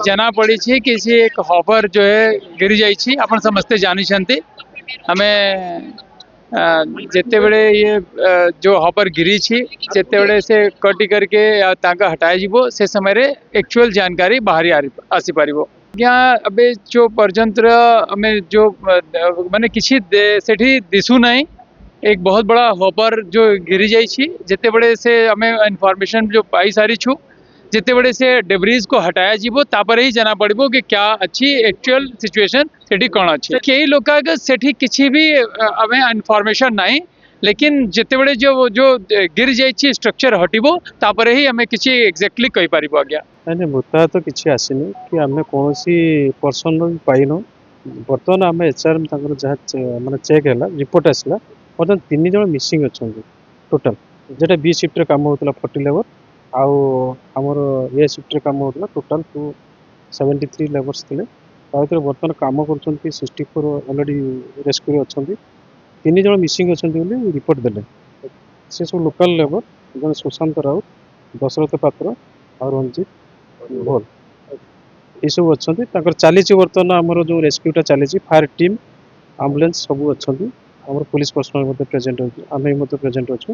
जना पड़ी कि सी एक हॉपर जो है गिरी जाइए अपन समस्ते जानी हमें जिते बड़े ये जो हॉपर गिरी जिते बड़े से कटी करके ताका हटाया जीवो से समय रे एक्चुअल जानकारी बाहरी आसी पारिबो यहाँ अबे जो पर्यंत हमें जो माने किसी सेठी दिशु नहीं एक बहुत बड़ा हॉपर जो गिरी जाइए जिते बड़े से हमें इनफॉरमेशन जो पाई सारी छु जिते बड़े से डेब्रीज को हटाया जीवो तापर ही जना पड़िबो कि क्या अच्छी एक्चुअल सिचुएशन सेठी कौन अच्छी कई लोग सेठी किसी भी हमें इनफॉरमेशन नहीं लेकिन जिते बड़े जो जो गिर जाइए स्ट्रक्चर हटिबो तापर ही हमें किसी एक्जेक्टली कहि पारिबो आज्ञा नहीं मृताहत तो किसी आसनी कि आम कौन पर्सन भी पाइन बर्तमान आम एचआर जहाँ माने चेक है रिपोर्ट आसला बर्तमान 3 जन मिसिंग अच्छा टोटाल जेटा बी शिफ्ट काम होता 40 लेबर आमर ए शिफ्ट काम होता टोटाल 273 लेबर्स थे बर्तमान काम कर 64 अलरेडी रेस्क्यू अच्छा 3 जन मिसिंग अच्छा रिपोर्ट देले से सब लोकल लेबर जन सुशांत राउत दशरथ पात्र और रंजीत भोल ये सब अच्छा चली बर्तमान आमर जो रेस्क्यूटा चली फायर टीम आम्बुलेंस सब अच्छा आम पुलिस पर्सनल प्रेजेंट आम प्रेजेंट अच्छु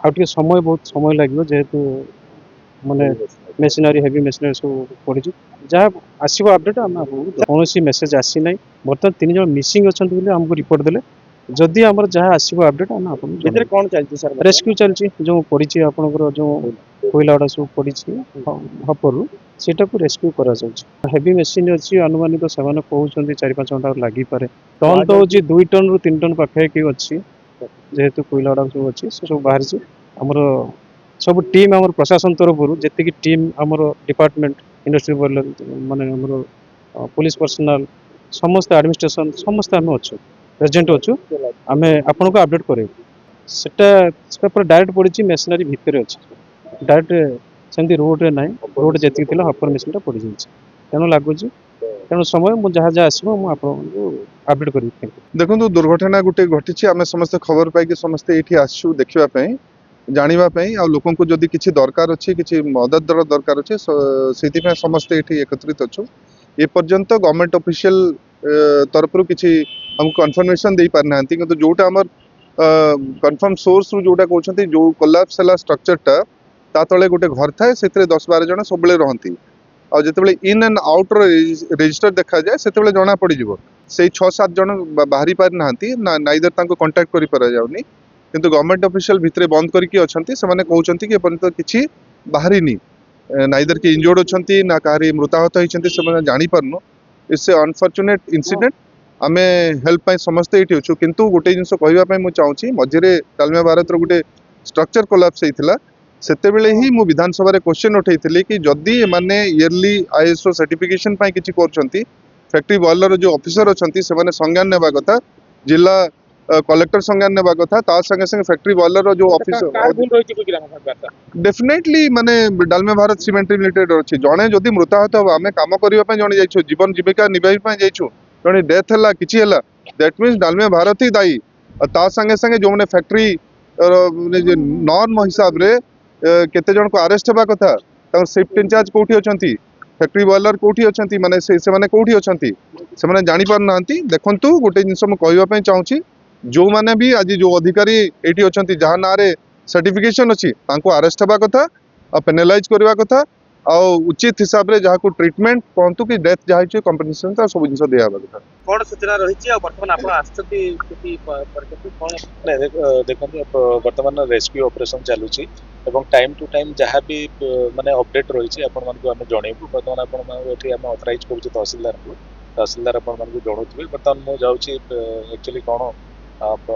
आगे समय बहुत समय लगे जेहेतु माने मेसिनरी हेवी मेसिनरी सब पड़ी जहाँ आसो अपडेट आम कौन मेसेज आसी ना बर्तमान 3 जन मिसिंग अच्छा आमको रिपोर्ट देले जदि आमर जहाँ आसो अपडेट आम आप कौन चलती सर रेस्क्यू चलती जो पड़ी आपंकर जो कोईला गुड़ा सब पड़ी हपर सेटा को रेस्क्यू करा हेवी मेसीन अच्छी अनुमानित से कहते 4-5 घंटा लगी पारे टन तो हूँ 2 टन रु 3 टन पाखे कि अच्छी जेहेतु कोईला गुड़ा सब अच्छी से सब बाहरी आमर सब टीम आमर प्रशासन तरफ जी टीम आमर डिपार्टमेंट इंडस्ट्री माने आमर पुलिस पर्सनल समस्त एडमिनिस्ट्रेशन समस्त आम अच्छु प्रेजेंट अच्छु आम आपन को अपडेट करें सेटा डायरेक्ट पड़ी मेसिनरी भितर अच्छी डायरेक्ट सेमती रोड रे ना रोड जी हपर मेसीन पड़ जाए तेणु लगुच तेणु समय मुझे जहाँ जहाँ आसो मुझे अपडेट कर देखो दुर्घटना गोटे घटी आम समस्त खबर पाई समस्ते ये आसू देखापी जानापी आ लोक जदि किसी दरकार अच्छी किसी मदद दरकार अच्छे से समस्ते ये एकत्रित अच्छु ए पर्यंत गवर्नमेंट ऑफिशियल तरफ किसी हमको कन्फर्मेशन दे पारना कि जोटा आम कन्फर्म सोर्स रु जोटा कहते जो कोलाप्स है स्ट्रक्चरटा ता तले गोटे घर थाए से 10-12 जन सब रहती आते इन एंड आउट रेजिस्टर देखा जाए से जना पड़ से 6-7 जन बाहरी पारि ना नाइदर कंटाक्ट कर पारा जाउनी किंतु गवर्नमेंट ऑफिशियल भितरे बंद करके अच्छे से कहते कि पर्यंत किसी बाहरी नाइदर कि इंजोर्ड अच्छा ना कहारी मृताहत होती से जानी पारनु इट्स अनफॉर्चुनेट इंसिडेंट आम हेल्प समस्ते ये अच्छु किंतु गोटे जिन कहवाई मुझे चाहूँगी मझे डालमिया भारत गोटे स्ट्रक्चर कोलाप्स होता सेतेबेले ही मु विधानसभा क्वेश्चन उठेइथिली कि जदि माने इयरली आईएसओ सर्टिफिकेशन पाई किछि करछंती फैक्ट्री बॉयलर जो ऑफिसर अछंती से माने संज्ञान नेबा कथा जिला कलेक्टर संज्ञान नेबा कथा ता संगे संगे फैक्ट्री बॉयलर जो ऑफिसर डेफिनेटली माने डालमिया भारत सीमेंट्री लिमिटेड अछि जणे जदि मृताहत हो आमे काम करिवा पय जणे जाइछु जीवन जीविका निभाई पय जाइछु जणे डेथ हला किछि हला दैट मींस डालमिया भारत ही दायी ता संगे संगे जो माने फैक्ट्री नॉर्म हिसाब रे केते जन को अरेस्ट होगा कथा शिफ्ट इंचार्ज कौटी अच्छा फैक्ट्री बॉयलर कौटी अच्छा माने से माने कौटी अच्छा से माने जानी पार ना देखंतु गोटे जिनस मु कहबा चाहूँगी जो माने भी आज जो अधिकारी एटी अच्छा जहाँ ना सर्टिफिकेशन अच्छी अरेस्ट होगा कथा पेनालाइज करवा कथा आ उचित हिसाब रे जहाँ को ट्रीटमेंट कहतु कि डेथ जहाँ कंपनसेशन सब जिन दिया कथा कौन सूचना रही बर्तमान आप देखो बर्तमान रेस्क्यू ऑपरेशन चलुची टाइम टू टाइम जहाँ भी माने अपडेट रही आपण मानक आम जनइबू बर्तमान आपण ऑथराइज करूँ तहसीलदार आपण मानक जनाऊे बर्तमान मुझे जाऊँगी एक्चुअली कौन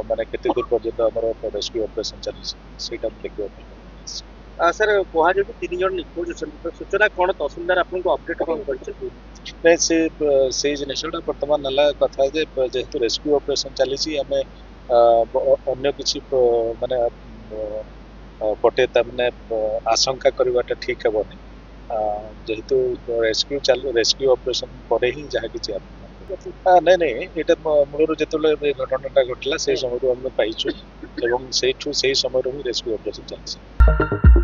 माने केते दूर पर्यंत आमर रेस्क्यू ऑपरेशन चलुची देखिए सर कह जो 3 जन निखोज अच्छा सूचना कौन तहसीलदार आपको अपडेट कौन कर से जिनटा बर्तमान नाला कथा जेहेतु रेस्क्यू ऑपरेशन चली आम अन्य किसी माने पटे तमने आशंका करवाटा ठीक हेनी जेहेतु रेस्क्यू ऑपरेशन पर ही जहाँ कि नहीं नहीं यहाँ मूल जो घटनाटा घटला से समय आम पाइचु से समय ही रेस्क्यू ऑपरेशन चलती।